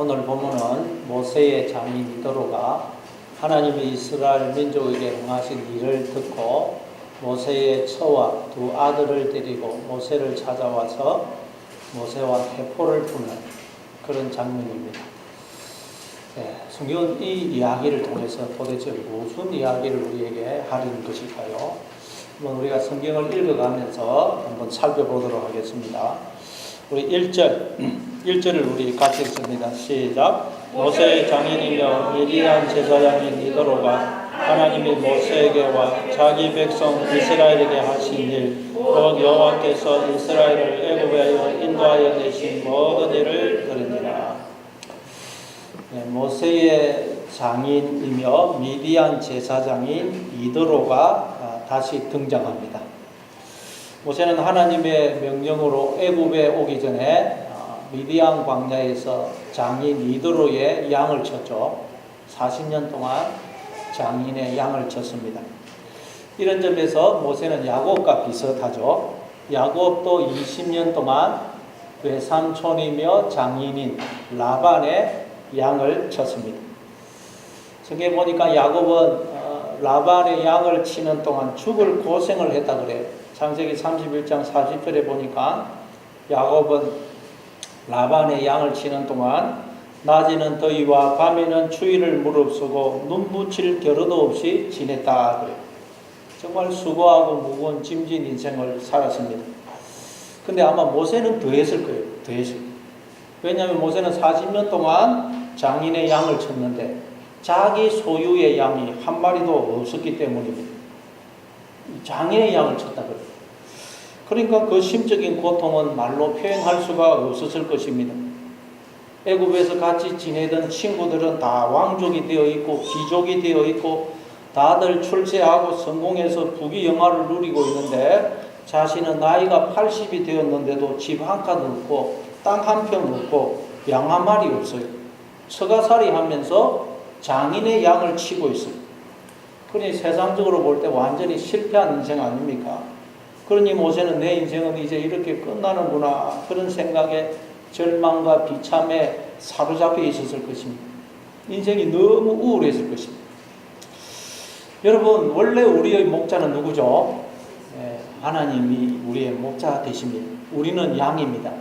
오늘 본문은 모세의 장인 이도로가 하나님이 이스라엘 민족에게 행하신 일을 듣고 모세의 처와 두 아들을 데리고 모세를 찾아와서 모세와 회포를 부는 그런 장면입니다. 성경은 이 이야기를 통해서 도대체 무슨 이야기를 우리에게 하려는 것일까요? 한번 우리가 성경을 읽어가면서 한번 살펴보도록 하겠습니다. 우리 1절을 우리 같이 읽습니다. 시작. 모세의 장인이며 미디안 제사장인 이도로가 하나님이 모세에게와 자기 백성 이스라엘에게 하신 일, 곧 여호와께서 이스라엘을 애굽에 인도하여 내신 모든 일을 들으니라. 모세의 장인이며 미디안 제사장인 이도로가 다시 등장합니다. 모세는 하나님의 명령으로 애굽에 오기 전에 미디안 광야에서 장인 이도로의 양을 쳤죠. 40년 동안 장인의 양을 쳤습니다. 이런 점에서 모세는 야곱과 비슷하죠. 야곱도 20년 동안 외삼촌이며 장인인 라반의 양을 쳤습니다. 저게 보니까 야곱은 라반의 양을 치는 동안 죽을 고생을 했다 그래요. 창세기 31장 40절에 보니까 야곱은 라반의 양을 치는 동안 낮에는 더위와 밤에는 추위를 무릅쓰고 눈 붙일 겨를도 없이 지냈다 그래요. 정말 수고하고 무거운 짐진 인생을 살았습니다. 근데 아마 모세는 더 했을 거예요. 더 했을 거예요. 왜냐하면 모세는 40년 동안 장인의 양을 쳤는데 자기 소유의 양이 한 마리도 없었기 때문입니다. 장인의 양을 쳤다 그래요. 그러니까 그 심적인 고통은 말로 표현할 수가 없었을 것입니다. 애굽에서 같이 지내던 친구들은 다 왕족이 되어 있고 귀족이 되어 있고 다들 출세하고 성공해서 부귀영화를 누리고 있는데 자신은 나이가 80이 되었는데도 집 한 칸 없고 땅 한 평 없고 양 한 마리 없어요. 처가살이 하면서 장인의 양을 치고 있어요. 그러니 세상적으로 볼 때 완전히 실패한 인생 아닙니까? 그러니 모세는 내 인생은 이제 이렇게 끝나는구나 그런 생각에 절망과 비참에 사로잡혀 있었을 것입니다. 인생이 너무 우울했을 것입니다. 여러분, 원래 우리의 목자는 누구죠? 하나님이 우리의 목자 되십니다. 우리는 양입니다.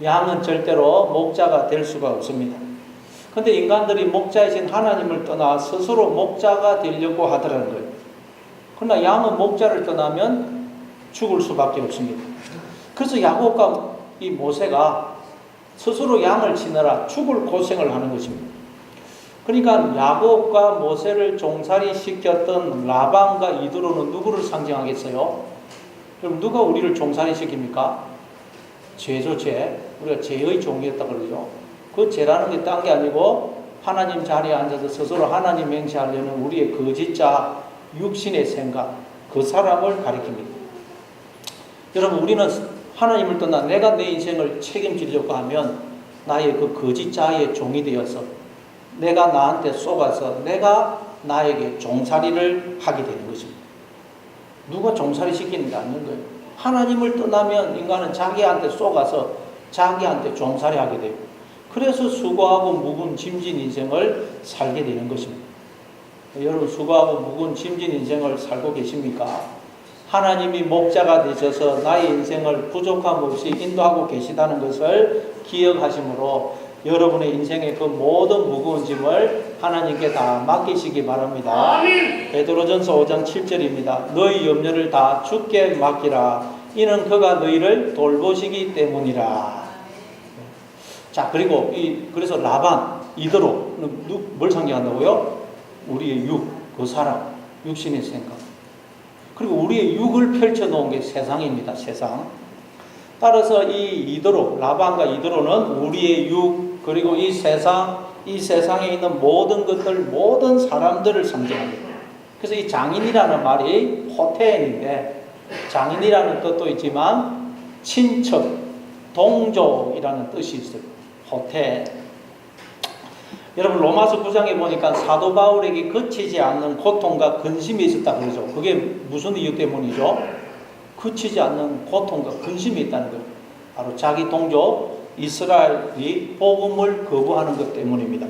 양은 절대로 목자가 될 수가 없습니다. 그런데 인간들이 목자이신 하나님을 떠나 스스로 목자가 되려고 하더라는 거예요. 그러나 양은 목자를 떠나면 죽을 수밖에 없습니다. 그래서 야곱과 이 모세가 스스로 양을 치느라 죽을 고생을 하는 것입니다. 그러니까 야곱과 모세를 종살이 시켰던 라반과 이도로는 누구를 상징하겠어요? 그럼 누가 우리를 종살이 시킵니까? 죄죠, 죄. 우리가 죄의 종이었다 그러죠. 그 죄라는 게 딴 게 아니고 하나님 자리에 앉아서 스스로 하나님 맹세하려는 우리의 거짓자 육신의 생각, 그 사람을 가리킵니다. 여러분, 우리는 하나님을 떠나 내가 내 인생을 책임지려고 하면 나의 그 거짓자의 종이 되어서 내가 나한테 속아서 내가 나에게 종살이를 하게 되는 것입니다. 누가 종살이 시키는 게 아닌 거예요. 하나님을 떠나면 인간은 자기한테 속아서 자기한테 종살이 하게 돼요. 그래서 수고하고 묵은 짐진 인생을 살게 되는 것입니다. 여러분, 수고하고 묵은 짐진 인생을 살고 계십니까? 하나님이 목자가 되셔서 나의 인생을 부족함 없이 인도하고 계시다는 것을 기억하시므로 여러분의 인생의 그 모든 무거운 짐을 하나님께 다 맡기시기 바랍니다. 베드로전서 5장 7절입니다. 너희 염려를 다 주께 맡기라. 이는 그가 너희를 돌보시기 때문이라. 자, 그리고 그래서 라반, 이도로는 뭘 상징한다고요? 우리의 육, 그 사람, 육신의 생각. 그리고 우리의 육을 펼쳐놓은 게 세상입니다. 세상. 따라서 이 이도로, 라반과 이도로는 우리의 육, 그리고 이 세상에 있는 모든 것들, 모든 사람들을 상징합니다. 그래서 이 장인이라는 말이 호테인인데, 장인이라는 뜻도 있지만 친척, 동족이라는 뜻이 있어요. 호테. 여러분, 로마서 9장에 보니까 사도 바울에게 그치지 않는 고통과 근심이 있었다 그러죠. 그게 무슨 이유 때문이죠? 그치지 않는 고통과 근심이 있다는 거예요. 바로 자기 동족 이스라엘이 복음을 거부하는 것 때문입니다.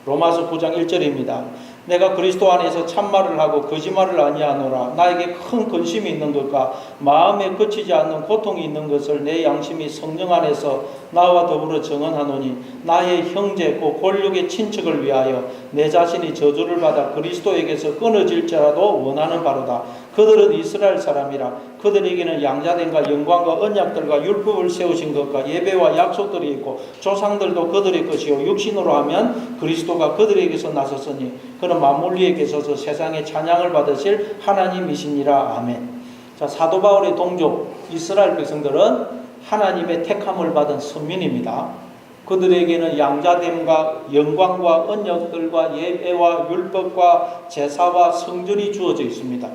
로마서 9장 1절입니다. 내가 그리스도 안에서 참말을 하고 거짓말을 아니하노라. 나에게 큰 근심이 있는 것과 마음에 그치지 않는 고통이 있는 것을 내 양심이 성령 안에서 나와 더불어 정언하노니 나의 형제 곧 권력의 친척을 위하여 내 자신이 저주를 받아 그리스도에게서 끊어질지라도 원하는 바로다. 그들은 이스라엘 사람이라. 그들에게는 양자됨과 영광과 언약들과 율법을 세우신 것과 예배와 약속들이 있고 조상들도 그들의 것이요 육신으로 하면 그리스도가 그들에게서 나섰으니 그는 만물리에게서 세상의 찬양을 받으실 하나님이시니라. 아멘. 자, 사도 바울의 동족 이스라엘 백성들은 하나님의 택함을 받은 선민입니다. 그들에게는 양자됨과 영광과 언약들과 예배와 율법과 제사와 성전이 주어져 있습니다.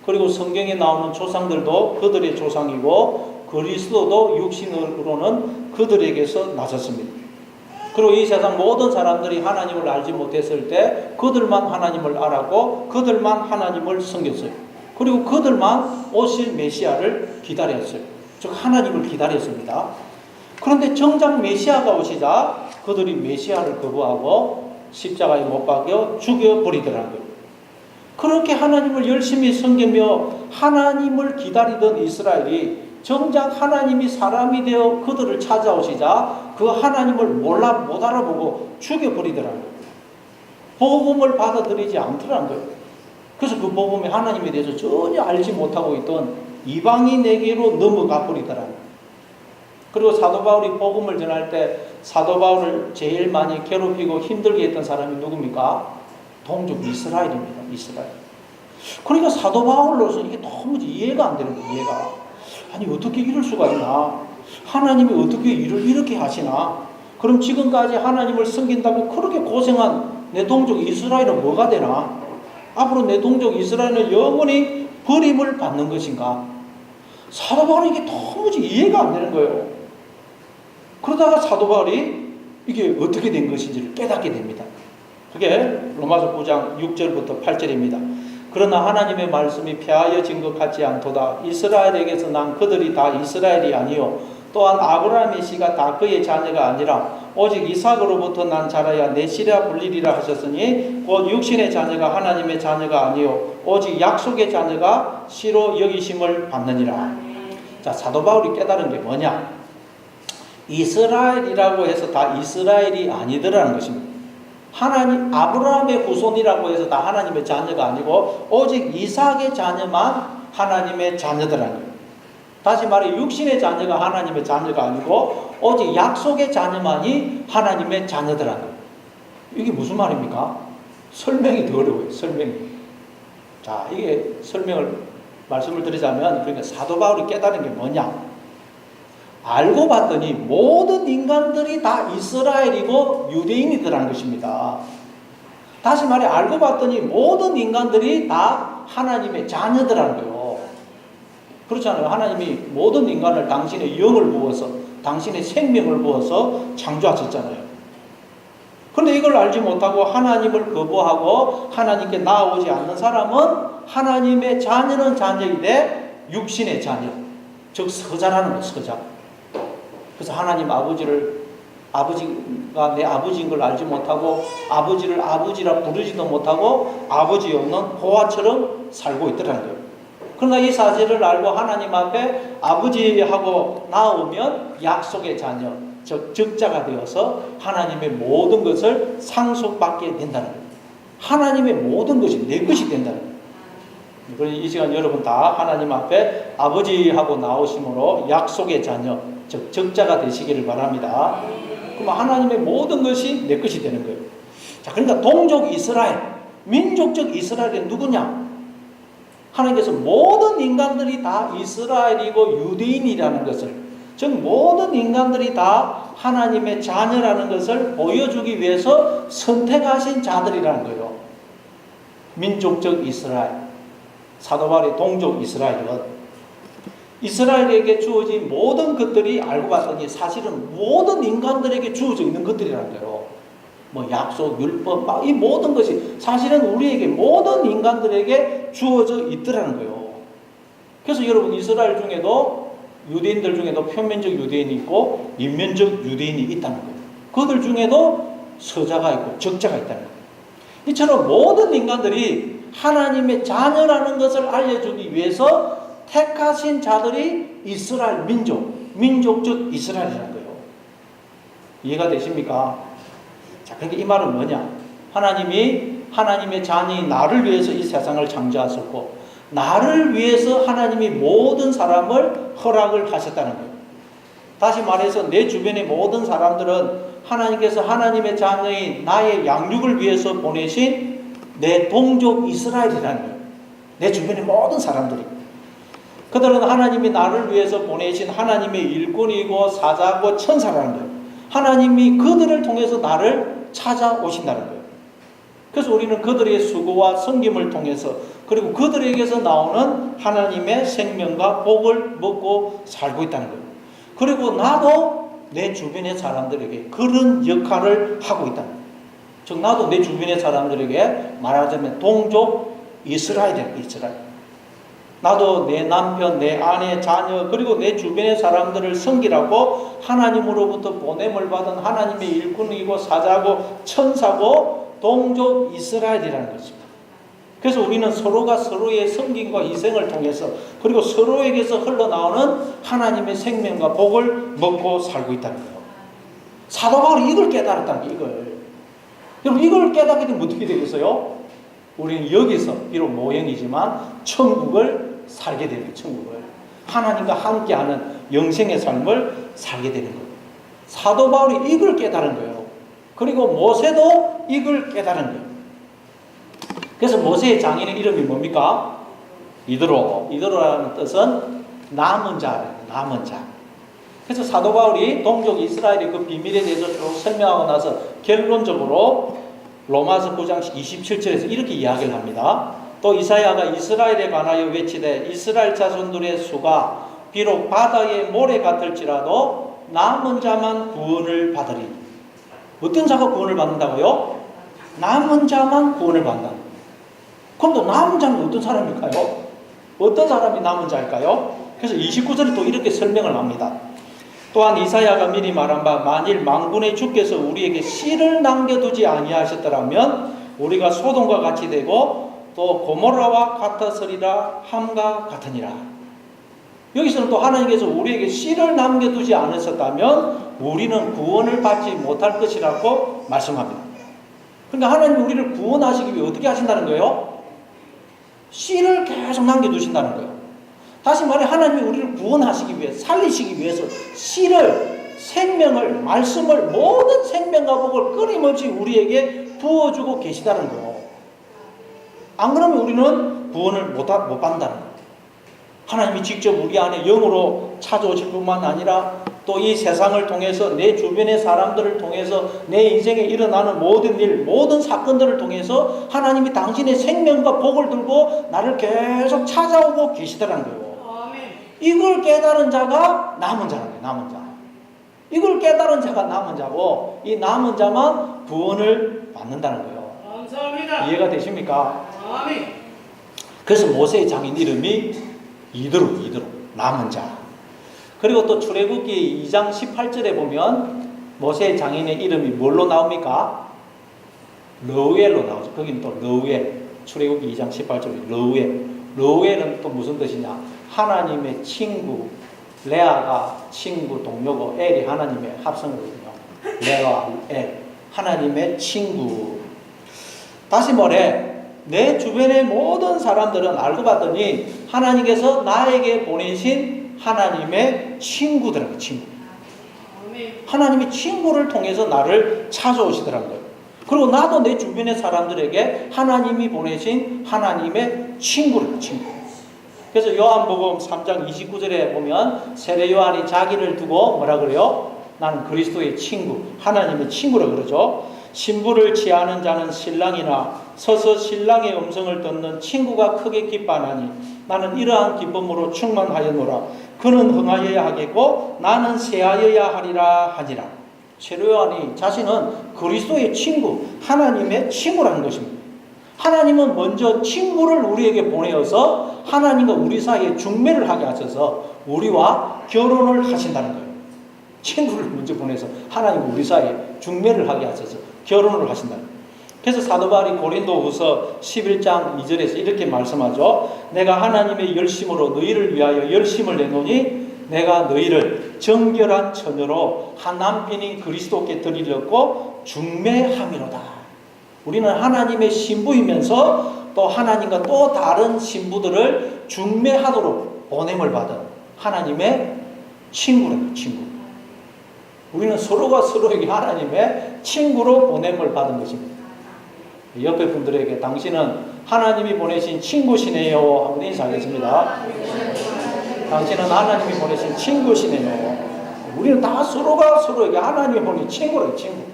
그리고 성경에 나오는 조상들도 그들의 조상이고 그리스도도 육신으로는 그들에게서 나섰습니다. 그리고 이 세상 모든 사람들이 하나님을 알지 못했을 때 그들만 하나님을 알았고 그들만 하나님을 섬겼어요. 그리고 그들만 오실 메시아를 기다렸어요. 즉 하나님을 기다렸습니다. 그런데 정작 메시아가 오시자 그들이 메시아를 거부하고 십자가에 못 박여 죽여버리더라고요. 그렇게 하나님을 열심히 섬기며 하나님을 기다리던 이스라엘이 정작 하나님이 사람이 되어 그들을 찾아오시자 그 하나님을 못 알아보고 죽여버리더라고요. 복음을 받아들이지 않더라는 거예요. 그래서 그 복음의 하나님에 대해서 전혀 알지 못하고 있던 이방인에게로 넘어가 버리더라고요. 그리고 사도 바울이 복음을 전할 때 사도 바울을 제일 많이 괴롭히고 힘들게 했던 사람이 누굽니까? 동족 이스라엘입니다. 이스라엘. 그러니까 사도 바울로서 이게 너무 이해가 안 되는 거예요. 이해가. 아니 어떻게 이럴 수가 있나? 하나님이 어떻게 일을 이렇게 하시나? 그럼 지금까지 하나님을 섬긴다고 그렇게 고생한 내 동족 이스라엘은 뭐가 되나? 앞으로 내 동족 이스라엘은 영원히 버림을 받는 것인가? 사도 바울이 이게 도무지 이해가 안 되는 거예요. 그러다가 사도 바울이 이게 어떻게 된 것인지를 깨닫게 됩니다. 그게 로마서 9장 6절부터 8절입니다. 그러나 하나님의 말씀이 폐하여진 것 같지 않도다. 이스라엘에게서 난 그들이 다 이스라엘이 아니요 또한 아브라함의 씨가 다 그의 자녀가 아니라 오직 이삭으로부터 난 자라야 내 씨라 불리리라 하셨으니 곧 육신의 자녀가 하나님의 자녀가 아니요 오직 약속의 자녀가 씨로 여기심을 받느니라. 자, 사도 바울이 깨달은 게 뭐냐? 이스라엘이라고 해서 다 이스라엘이 아니더라는 것입니다. 하나님 아브라함의 후손이라고 해서 다 하나님의 자녀가 아니고 오직 이삭의 자녀만 하나님의 자녀더라는 거예요. 다시 말해 육신의 자녀가 하나님의 자녀가 아니고 오직 약속의 자녀만이 하나님의 자녀더라는 거예요. 이게 무슨 말입니까? 설명이 더 어려워요. 설명이. 자, 이게 말씀을 드리자면 그러니까 사도 바울이 깨달은 게 뭐냐? 알고 봤더니 모든 인간들이 다 이스라엘이고 유대인이더라는 것입니다. 다시 말해 알고 봤더니 모든 인간들이 다 하나님의 자녀더라는 거예요. 그렇잖아요. 하나님이 모든 인간을 당신의 영을 부어서 당신의 생명을 부어서 창조하셨잖아요. 그런데 이걸 알지 못하고 하나님을 거부하고 하나님께 나아오지 않는 사람은 하나님의 자녀는 자녀인데 육신의 자녀, 즉 서자라는 거예요. 서자. 그래서 하나님 아버지가 내 아버지인 걸 알지 못하고 아버지를 아버지라 부르지도 못하고 아버지 없는 호화처럼 살고 있더라는 거예요. 그러나 이 사실을 알고 하나님 앞에 아버지하고 나오면 약속의 자녀, 즉 적자가 되어서 하나님의 모든 것을 상속받게 된다는 거예요. 하나님의 모든 것이 내 것이 된다는 거예요. 그래서 이 시간 여러분 다 하나님 앞에 아버지하고 나오심으로 약속의 자녀, 즉 적자가 되시기를 바랍니다. 그럼 하나님의 모든 것이 내 것이 되는 거예요. 자, 그러니까 동족 이스라엘, 민족적 이스라엘이 누구냐? 하나님께서 모든 인간들이 다 이스라엘이고 유대인이라는 것을, 즉 모든 인간들이 다 하나님의 자녀라는 것을 보여주기 위해서 선택하신 자들이라는 거예요. 민족적 이스라엘, 사도 바울의 동족 이스라엘은 이스라엘에게 주어진 모든 것들이 알고 봤더니 사실은 모든 인간들에게 주어져 있는 것들이라는 거예요. 뭐 약속, 율법, 이 모든 것이 사실은 우리에게 모든 인간들에게 주어져 있더라는 거예요. 그래서 여러분 이스라엘 중에도 유대인들 중에도 표면적 유대인이 있고 인면적 유대인이 있다는 거예요. 그들 중에도 서자가 있고 적자가 있다는 거예요. 이처럼 모든 인간들이 하나님의 자녀라는 것을 알려주기 위해서 택하신 자들이 이스라엘 민족적 이스라엘이라는 거예요. 이해가 되십니까? 자, 그러니까 이 말은 뭐냐? 하나님이 하나님의 자녀인 나를 위해서 이 세상을 창조하셨고 나를 위해서 하나님이 모든 사람을 허락을 하셨다는 거예요. 다시 말해서 내 주변의 모든 사람들은 하나님께서 하나님의 자녀인 나의 양육을 위해서 보내신 내 동족 이스라엘이라는 거예요. 내 주변의 모든 사람들이. 그들은 하나님이 나를 위해서 보내신 하나님의 일꾼이고 사자고 천사라는 거예요. 하나님이 그들을 통해서 나를 찾아오신다는 거예요. 그래서 우리는 그들의 수고와 섬김을 통해서 그리고 그들에게서 나오는 하나님의 생명과 복을 먹고 살고 있다는 거예요. 그리고 나도 내 주변의 사람들에게 그런 역할을 하고 있다는 거예요. 즉 나도 내 주변의 사람들에게 말하자면 동족 이스라엘이에요. 이스라엘. 나도 내 남편, 내 아내, 자녀 그리고 내 주변의 사람들을 섬기라고 하나님으로부터 보냄을 받은 하나님의 일꾼이고 사자고 천사고 동족 이스라엘이라는 것입니다. 그래서 우리는 서로가 서로의 섬김과 희생을 통해서 그리고 서로에게서 흘러나오는 하나님의 생명과 복을 먹고 살고 있다는 거예요. 사도 바울이 이걸 깨달았다는 거예요. 이걸. 여러분 이걸 깨닫게 되면 어떻게 되겠어요? 우리는 여기서 비록 모형이지만 천국을 살게 되는 천국을 하나님과 함께하는 영생의 삶을 살게 되는 거예요. 사도 바울이 이걸 깨달은 거예요. 그리고 모세도 이걸 깨달은 거예요. 그래서 모세의 장인의 이름이 뭡니까? 이드로라는 뜻은 남은 자예요. 남은 자. 그래서 사도 바울이 동족 이스라엘의 그 비밀에 대해서 쭉 설명하고 나서 결론적으로 로마서 9장 27절에서 이렇게 이야기를 합니다. 또 이사야가 이스라엘에 관하여 외치되 이스라엘 자손들의 수가 비록 바다의 모래 같을지라도 남은 자만 구원을 받으리. 어떤 자가 구원을 받는다고요? 남은 자만 구원을 받는다. 그럼 또 남은 자는 어떤 사람일까요? 어떤 사람이 남은 자일까요? 그래서 29절에 또 이렇게 설명을 합니다. 또한 이사야가 미리 말한 바 만일 만군의 주께서 우리에게 씨를 남겨두지 아니하셨더라면 우리가 소돔과 같이 되고 또 고모라와 같았으리라 함과 같으니라. 여기서는 또 하나님께서 우리에게 씨를 남겨두지 않으셨다면 우리는 구원을 받지 못할 것이라고 말씀합니다. 그러니까 하나님이 우리를 구원하시기 위해 어떻게 하신다는 거예요? 씨를 계속 남겨두신다는 거예요. 다시 말해 하나님이 우리를 구원하시기 위해 살리시기 위해서 씨를 생명을 말씀을 모든 생명과 복을 끊임없이 우리에게 부어주고 계시다는 거예요. 안 그러면 우리는 구원을 못 받는다는 거예요. 하나님이 직접 우리 안에 영으로 찾아오실 뿐만 아니라 또 이 세상을 통해서 내 주변의 사람들을 통해서 내 인생에 일어나는 모든 일, 모든 사건들을 통해서 하나님이 당신의 생명과 복을 들고 나를 계속 찾아오고 계시더라는 거예요. 이걸 깨달은 자가 남은 자라는 거예요. 남은 자. 이걸 깨달은 자가 남은 자고 이 남은 자만 구원을 받는다는 거예요. 감사합니다. 이해가 되십니까? 아멘. 그래서 모세의 장인 이름이 이드로 남은 자. 그리고 또 출애굽기 2장 18절에 보면 모세의 장인의 이름이 뭘로 나옵니까? 르우엘로 나오죠. 거기는 또 르우엘. 출애굽기 2장 18절에 르우엘. 르우엘은 또 무슨 뜻이냐? 하나님의 친구. 레아가 친구 동료고 엘이 하나님의 합성어거든요. 레아, 엘. 하나님의 친구. 다시 말해 내 주변의 모든 사람들은 알고 봤더니 하나님께서 나에게 보내신 하나님의 친구들은 친구. 하나님의 친구를 통해서 나를 찾아오시더라는 거예요. 그리고 나도 내 주변의 사람들에게 하나님이 보내신 하나님의 친구를 친구. 그래서 요한복음 3장 29절에 보면 세례 요한이 자기를 두고 뭐라 그래요? 나는 그리스도의 친구, 하나님의 친구라 그러죠. 신부를 취하는 자는 신랑이나 서서 신랑의 음성을 듣는 친구가 크게 기뻐하나니 나는 이러한 기쁨으로 충만하였노라. 그는 흥하여야 하겠고 나는 쇠하여야 하리라 하니라. 세례 요한이 자신은 그리스도의 친구, 하나님의 친구라는 것입니다. 하나님은 먼저 친구를 우리에게 보내어서 하나님과 우리 사이에 중매를 하게 하셔서 우리와 결혼을 하신다는 거예요. 친구를 먼저 보내서 하나님 우리 사이에 중매를 하게 하셔서 결혼을 하신다는 거예요. 그래서 사도 바울이 고린도후서 11장 2절에서 이렇게 말씀하죠. 내가 하나님의 열심으로 너희를 위하여 열심을 내노니 내가 너희를 정결한 처녀로 한 남편인 그리스도께 드리려고 중매함이로다. 우리는 하나님의 신부이면서 또 하나님과 또 다른 신부들을 중매하도록 보냄을 받은 하나님의 친구라는 친구. 우리는 서로가 서로에게 하나님의 친구로 보냄을 받은 것입니다. 옆에 분들에게 당신은 하나님이 보내신 친구시네요 하고 인사하겠습니다. 당신은 하나님이 보내신 친구시네요. 우리는 다 서로가 서로에게 하나님이 보낸 친구래요, 친구.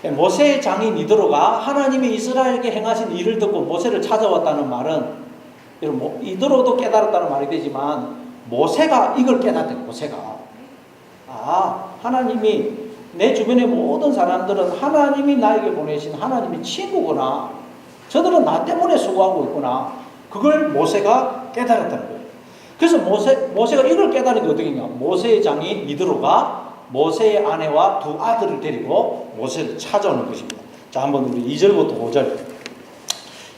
모세의 장인 이드로가 하나님이 이스라엘에게 행하신 일을 듣고 모세를 찾아왔다는 말은 이드로도 깨달았다는 말이 되지만 모세가 이걸 깨닫대요. 모세가 하나님이 내 주변의 모든 사람들은 하나님이 나에게 보내신 하나님의 친구구나. 저들은 나 때문에 수고하고 있구나. 그걸 모세가 깨달았다는 거예요. 그래서 모세가 이걸 깨달은 게 어떻게 했냐. 모세의 장인 이드로가 모세의 아내와 두 아들을 데리고 모세를 찾아오는 것입니다. 자, 한번 우리 2절부터 5절.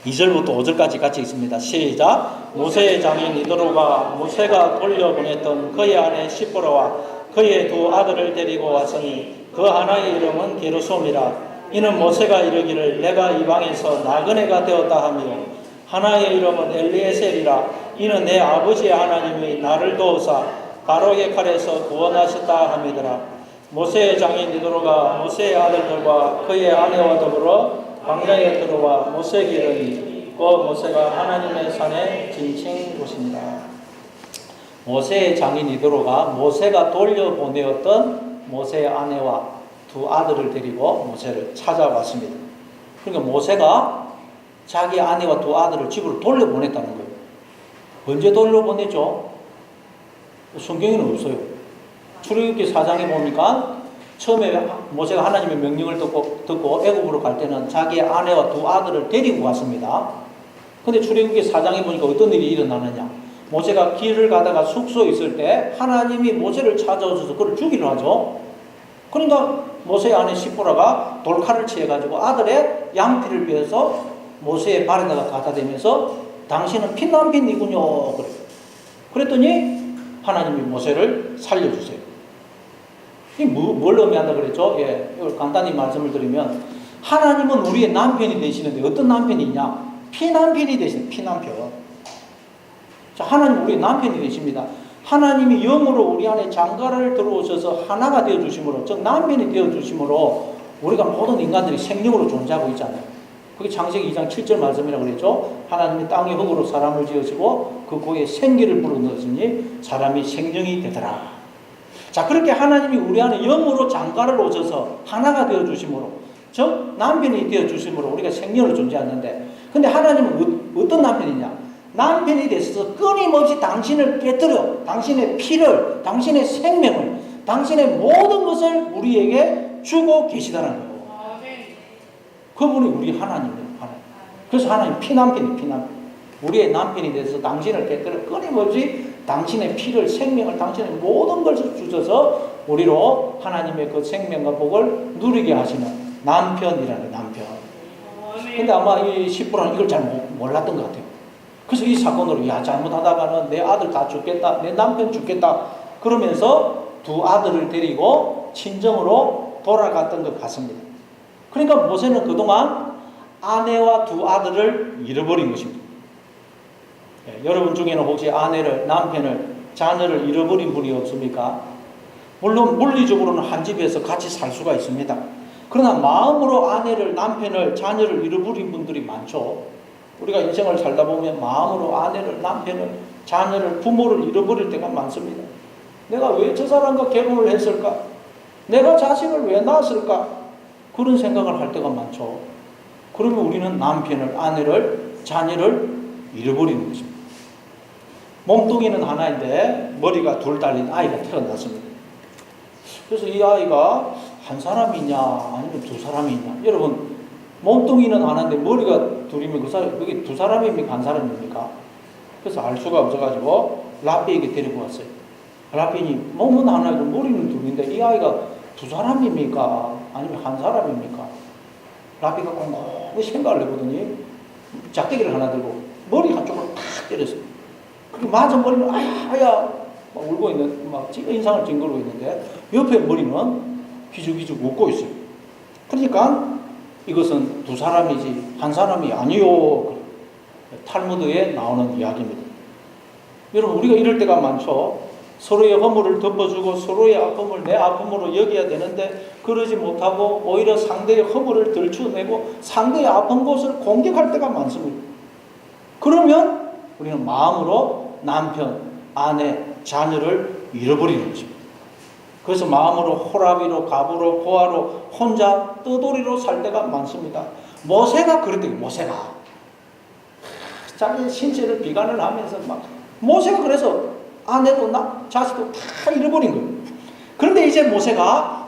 2절부터 5절까지 같이 읽습니다. 시작. 모세의 장인 이드로가 모세가 돌려보냈던 그의 아내 시포라와 그의 두 아들을 데리고 왔으니 그 하나의 이름은 게르솜이라. 이는 모세가 이르기를 내가 이방에서 나그네가 되었다 하며 하나의 이름은 엘리에셀이라. 이는 내 아버지의 하나님이 나를 도우사 바로의 칼에서 구원하셨다 함이더라. 모세의 장인 이드로가 모세의 아들들과 그의 아내와 더불어 광야에 들어와 모세에게 이르니 그 모세가 하나님의 산에 진친 곳입니다. 모세의 장인 이드로가 모세가 돌려보내었던 모세의 아내와 두 아들을 데리고 모세를 찾아왔습니다. 그러니까 모세가 자기 아내와 두 아들을 집으로 돌려보냈다는 거예요. 언제 돌려보내죠? 성경에는 없어요. 출애굽기 4장에 보니까 처음에 모세가 하나님의 명령을 듣고 애굽으로 갈 때는 자기 아내와 두 아들을 데리고 갔습니다. 근데 출애굽기 4장에 보니까 어떤 일이 일어나느냐. 모세가 길을 가다가 숙소에 있을 때 하나님이 모세를 찾아오셔서 그를 죽이려 하죠. 그러니까 모세의 아내 시포라가 돌칼을 취해가지고 아들의 양피를 베어서 모세의 발에다가 갖다 대면서 당신은 피난민이군요. 그랬더니 하나님이 모세를 살려주세요. 이게 뭘 의미한다 그랬죠? 예, 이걸 간단히 말씀을 드리면 하나님은 우리의 남편이 되시는데 어떤 남편이 있냐? 피난편이 되시는 피난편. 자, 하나님 우리의 남편이 되십니다. 하나님이 영으로 우리 안에 장가를 들어오셔서 하나가 되어주심으로, 즉 남편이 되어주심으로 우리가 모든 인간들이 생명으로 존재하고 있잖아요. 그게 창세기 2장 7절 말씀이라고 그랬죠. 하나님이 땅의 흙으로 사람을 지으시고 그 고에 생기를 불어넣으시니 사람이 생명이 되더라. 자, 그렇게 하나님이 우리 안에 영으로 장가를 오셔서 하나가 되어주심으로, 즉 남편이 되어주심으로 우리가 생명으로 존재하는데, 근데 하나님은 어떤 남편이냐? 남편이 되셔서 끊임없이 당신을 깨뜨려 당신의 피를, 당신의 생명을, 당신의 모든 것을 우리에게 주고 계시다는 거예요. 그분이 우리 하나님이에요. 하나님. 그래서 하나님 피남편이 피남편. 우리의 남편이 돼서 당신을 깨뜨려 끊임없이 당신의 피를, 생명을, 당신의 모든 것을 주셔서 우리로 하나님의 그 생명과 복을 누리게 하시는 남편이라는 남편. 근데 아마 이 시부라는 이걸 잘 몰랐던 것 같아요. 그래서 이 사건으로 잘못하다가는 내 아들 다 죽겠다, 내 남편 죽겠다 그러면서 두 아들을 데리고 친정으로 돌아갔던 것 같습니다. 그러니까 모세는 그동안 아내와 두 아들을 잃어버린 것입니다. 예, 여러분 중에는 혹시 아내를, 남편을, 자녀를 잃어버린 분이 없습니까? 물론 물리적으로는 한 집에서 같이 살 수가 있습니다. 그러나 마음으로 아내를, 남편을, 자녀를 잃어버린 분들이 많죠. 우리가 인생을 살다 보면 마음으로 아내를, 남편을, 자녀를, 부모를 잃어버릴 때가 많습니다. 내가 왜 저 사람과 결혼을 했을까? 내가 자식을 왜 낳았을까? 그런 생각을 할 때가 많죠. 그러면 우리는 남편을, 아내를, 자녀를 잃어버리는 것입니다. 몸뚱이는 하나인데 머리가 둘 달린 아이가 태어났습니다. 그래서 이 아이가 한 사람이냐 아니면 두 사람이냐. 여러분, 몸뚱이는 하나인데 머리가 둘이면 그게 두 사람입니까? 한 사람입니까? 그래서 알 수가 없어가지고 라비에게 데리고 왔어요. 라비니 몸은 하나이고 머리는 둘인데 이 아이가 두 사람입니까? 아니면 한 사람입니까? 라비가 곰곰이 생각을 해보더니 작대기를 하나 들고 머리 한쪽을 탁 때렸어요. 그리고 맞은 머리는 아야 막 울고 있는, 막 인상을 찡그리고 있는데 옆에 머리는 기죽기죽 웃고 있어요. 그러니까 이것은 두 사람이지 한 사람이 아니요. 탈무드에 나오는 이야기입니다. 여러분, 우리가 이럴 때가 많죠. 서로의 허물을 덮어주고 서로의 아픔을 내 아픔으로 여겨야 되는데 그러지 못하고 오히려 상대의 허물을 들추어내고 상대의 아픈 곳을 공격할 때가 많습니다. 그러면 우리는 마음으로 남편, 아내, 자녀를 잃어버리는 것입니다. 그래서 마음으로 호라비로, 가부로, 고아로 혼자 떠돌이로 살 때가 많습니다. 모세가 그랬대요. 모세가 자기의 신체를 비관을 하면서 막 모세가 그래서 아내도 자식도 다 잃어버린 거예요. 그런데 이제 모세가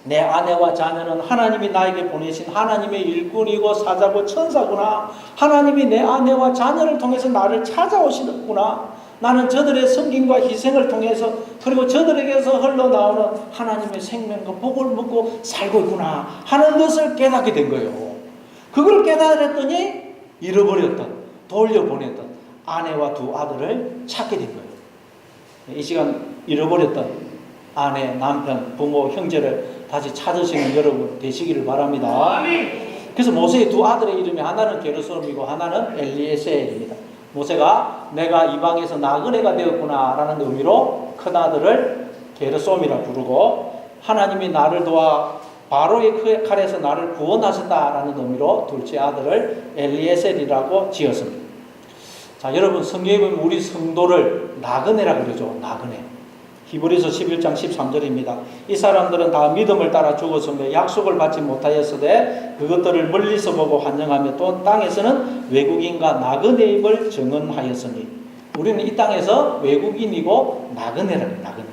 내 아내와 자녀는 하나님이 나에게 보내신 하나님의 일꾼이고 사자고 천사구나. 하나님이 내 아내와 자녀를 통해서 나를 찾아오시는구나. 나는 저들의 섬김과 희생을 통해서 그리고 저들에게서 흘러나오는 하나님의 생명과 복을 먹고 살고 있구나 하는 것을 깨닫게 된 거예요. 그걸 깨달았더니 잃어버렸던, 돌려보냈던 아내와 두 아들을 찾게 된 거예요. 이 시간 잃어버렸던 아내, 남편, 부모, 형제를 다시 찾으시는 여러분 되시기를 바랍니다. 그래서 모세의 두 아들의 이름이 하나는 게르솜이고 하나는 엘리에셀입니다. 모세가 내가 이방에서 나그네가 되었구나 라는 의미로 큰아들을 게르솜이라 부르고 하나님이 나를 도와 바로의 칼에서 나를 구원하셨다라는 의미로 둘째 아들을 엘리에셀이라고 지었습니다. 자, 여러분, 성경에 보면 우리 성도를 나그네라 그러죠. 나그네. 히브리서 11장 13절입니다. 이 사람들은 다 믿음을 따라 죽었으며 약속을 받지 못하였으되 그것들을 멀리서 보고 환영하며 또 땅에서는 외국인과 나그네임을 증언하였으니 우리는 이 땅에서 외국인이고 나그네라는 나그네.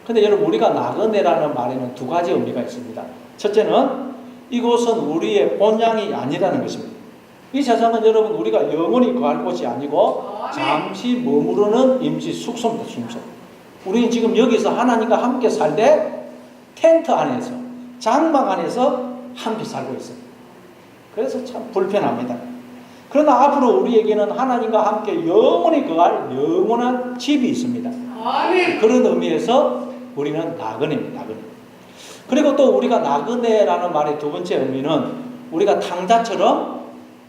근데 여러분, 우리가 나그네라는 말에는 두 가지 의미가 있습니다. 첫째는 이곳은 우리의 본향이 아니라는 것입니다. 이 세상은 여러분 우리가 영원히 거할 곳이 아니고 잠시 머무르는 임시 숙소입니다. 숙소. 우리는 지금 여기서 하나님과 함께 살 때 텐트 안에서, 장막 안에서 함께 살고 있어요. 그래서 참 불편합니다. 그러나 앞으로 우리에게는 하나님과 함께 영원히 거할 영원한 집이 있습니다. 그런 의미에서 우리는 나그네입니다. 나그네. 그리고 또 우리가 나그네라는 말의 두 번째 의미는 우리가 탕자처럼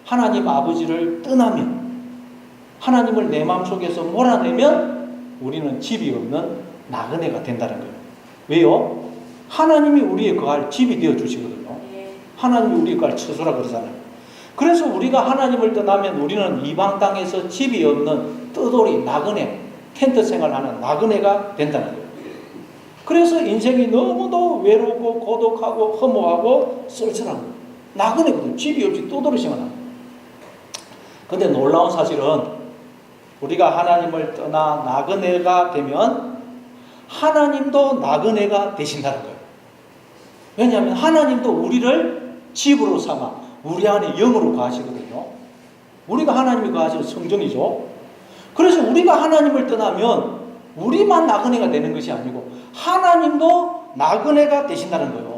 하나님 아버지를 떠나면, 하나님을 내 마음속에서 몰아내면 우리는 집이 없는 나그네가 된다는 거예요. 왜요? 하나님이 우리의 거할 집이 되어 주시거든요. 하나님이 우리의 거할 처소라 그러잖아요. 그래서 우리가 하나님을 떠나면 우리는 이방 땅에서 집이 없는 떠돌이 나그네, 텐트 생활하는 나그네가 된다는 거예요. 그래서 인생이 너무도 외롭고 고독하고 허무하고 쓸쓸한 거예요. 나그네거든요. 집이 없이 떠돌이 생활하는 거예요. 근데 놀라운 사실은 우리가 하나님을 떠나 나그네가 되면 하나님도 나그네가 되신다는 거예요. 왜냐하면 하나님도 우리를 집으로 삼아 우리 안에 영으로 거하시거든요. 우리가 하나님이 거하시는 성전이죠. 그래서 우리가 하나님을 떠나면 우리만 나그네가 되는 것이 아니고 하나님도 나그네가 되신다는 거예요.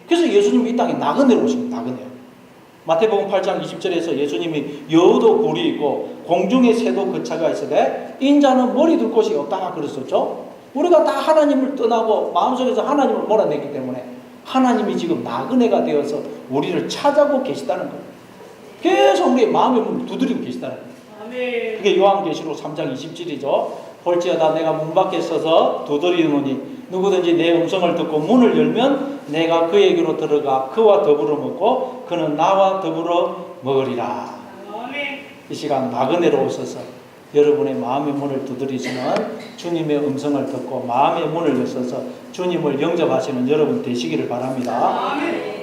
그래서 예수님이 이 땅에 나그네로 오십니다. 나그네. 마태복음 8장 20절에서 예수님이 여우도 굴이 있고 공중에 새도 거처가 있으되 인자는 머리 둘 곳이 없다 그랬었죠. 우리가 다 하나님을 떠나고 마음속에서 하나님을 몰아냈기 때문에 하나님이 지금 나그네가 되어서 우리를 찾아오고 계시다는 거예요. 계속 우리의 마음의 문을 두드리고 계시다는 거예요. 그게 요한계시록 3장 20절이죠. 볼지어다 내가 문 밖에 서서 두드리노니 누구든지 내 음성을 듣고 문을 열면 내가 그에게로 들어가 그와 더불어 먹고 그는 나와 더불어 먹으리라. 이 시간 나그네로 오셔서 여러분의 마음의 문을 두드리시는 주님의 음성을 듣고 마음의 문을 여셔서 주님을 영접하시는 여러분 되시기를 바랍니다.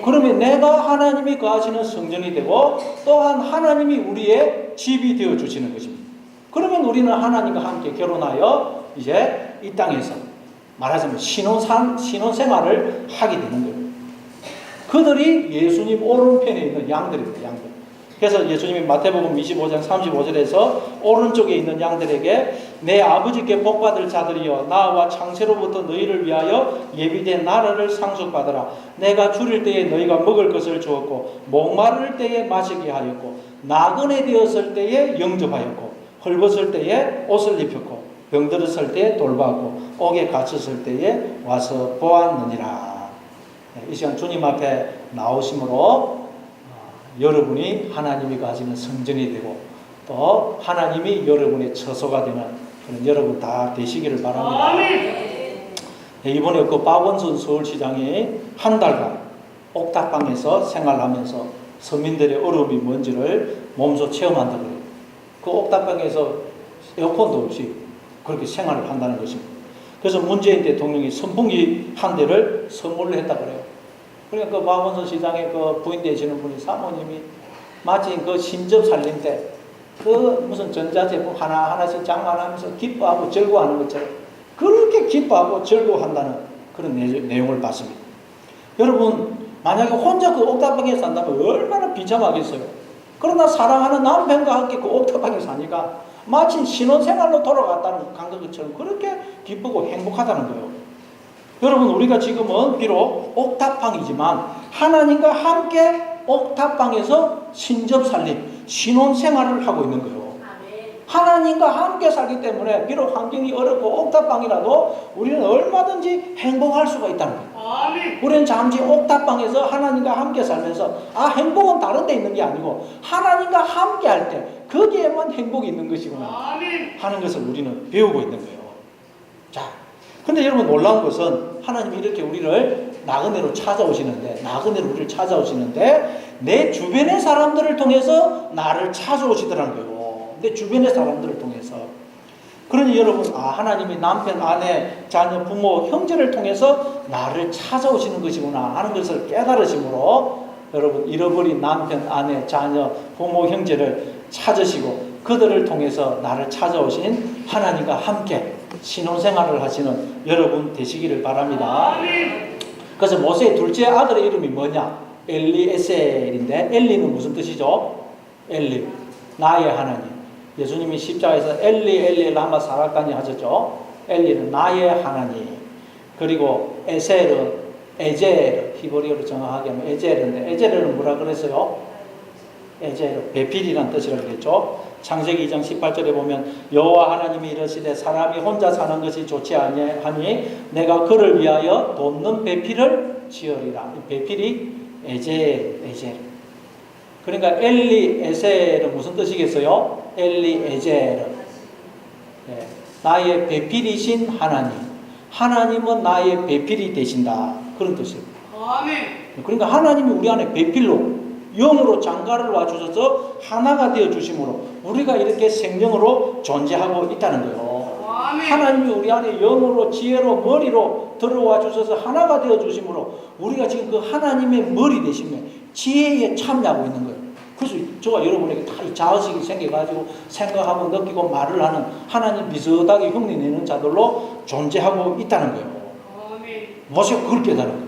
그러면 내가 하나님이 거하시는 성전이 되고 또한 하나님이 우리의 집이 되어 주시는 것입니다. 그러면 우리는 하나님과 함께 결혼하여 이제 이 땅에서 말하자면 신혼생활을 하게 되는 거예요. 그들이 예수님 오른편에 있는 양들입니다. 양들. 그래서 예수님이 마태복음 25장 35절에서 오른쪽에 있는 양들에게 내 아버지께 복받을 자들이여 나와 창세로부터 너희를 위하여 예비된 나라를 상속받으라. 내가 줄일 때에 너희가 먹을 것을 주었고 목마를 때에 마시게 하였고 나그네 되었을 때에 영접하였고 헐벗을 때에 옷을 입혔고 병들었을 때에 돌봤고 옥에 갇혔을 때에 와서 보았느니라. 이 시간 주님 앞에 나오심으로 여러분이 하나님이 가지는 성전이 되고 또 하나님이 여러분의 처소가 되는 그런 여러분 다 되시기를 바랍니다. 이번에 그 박원순 서울시장이 한 달간 옥탑방에서 생활하면서 서민들의 어려움이 뭔지를 몸소 체험한다고 해요. 그 옥탑방에서 에어컨도 없이 그렇게 생활을 한다는 것입니다. 그래서 문재인 대통령이 선풍기 한 대를 선물을 했다고 그래요. 그러니까 그 박원순 시장의 그 부인 되시는 분이 사모님이 마치 그 신접 살림 때 그 무슨 전자제품 하나하나씩 장만하면서 기뻐하고 즐거워하는 것처럼 그렇게 기뻐하고 즐거워한다는 그런 내용을 봤습니다. 여러분, 만약에 혼자 그 옥탑방에 산다면 얼마나 비참하겠어요. 그러나 사랑하는 남편과 함께 그 옥탑방에 사니까 마치 신혼생활로 돌아갔다는 감각처럼 그렇게 기쁘고 행복하다는 거예요. 여러분, 우리가 지금은 비록 옥탑방이지만 하나님과 함께 옥탑방에서 신접살림, 신혼생활을 하고 있는 거예요. 하나님과 함께 살기 때문에 비록 환경이 어렵고 옥탑방이라도 우리는 얼마든지 행복할 수가 있다는 거예요. 우리는 잠시 옥탑방에서 하나님과 함께 살면서 행복은 다른 데 있는 게 아니고 하나님과 함께 할 때 거기에만 행복이 있는 것이구나 하는 것을 우리는 배우고 있는 거예요. 자, 근데 여러분 놀라운 것은 하나님이 이렇게 우리를 나그네로 찾아오시는데 내 주변의 사람들을 통해서 나를 찾아오시더라는 거예요. 내 주변의 사람들을 통해서. 그러니 여러분, 하나님이 남편, 아내, 자녀, 부모, 형제를 통해서 나를 찾아오시는 것이구나 하는 것을 깨달으심으로 여러분 잃어버린 남편, 아내, 자녀, 부모, 형제를 찾으시고 그들을 통해서 나를 찾아오신 하나님과 함께 신혼생활을 하시는 여러분 되시기를 바랍니다. 그래서 모세의 둘째 아들의 이름이 뭐냐? 엘리에셀인데 엘리는 무슨 뜻이죠? 엘리, 나의 하나님. 예수님이 십자가에서 엘리 라마 사락가니 하셨죠. 엘리는 나의 하나님. 그리고 에셀은 에젤, 히브리어로 정확하게 하면 에젤인데 에젤은 뭐라 그랬어요? 에젤, 배필이라는 뜻이라고 그랬죠. 창세기 2장 18절에 보면 여호와 하나님이 이르시되 사람이 혼자 사는 것이 좋지 아니하니 내가 그를 위하여 돋는 배필을 지으리라. 배필이 에젤. 그러니까 엘리에셀은 무슨 뜻이겠어요? 엘리에젤. 네. 나의 배필이신 하나님. 하나님은 나의 배필이 되신다. 그런 뜻입니다. 그러니까 하나님이 우리 안에 배필로 영으로 장가를 와주셔서 하나가 되어주심으로 우리가 이렇게 생명으로 존재하고 있다는 거예요. 하나님이 우리 안에 영으로 지혜로 머리로 들어와 주셔서 하나가 되어주심으로 우리가 지금 그 하나님의 머리 되시면 지혜에 참여하고 있는 거예요. 그래서 저와 여러분에게 다 이 자의식이 생겨가지고 생각하고 느끼고 말을 하는 하나님 비슷하게 흉내내는 자들로 존재하고 있다는 거예요. 모세가 그걸 깨달은 거예요.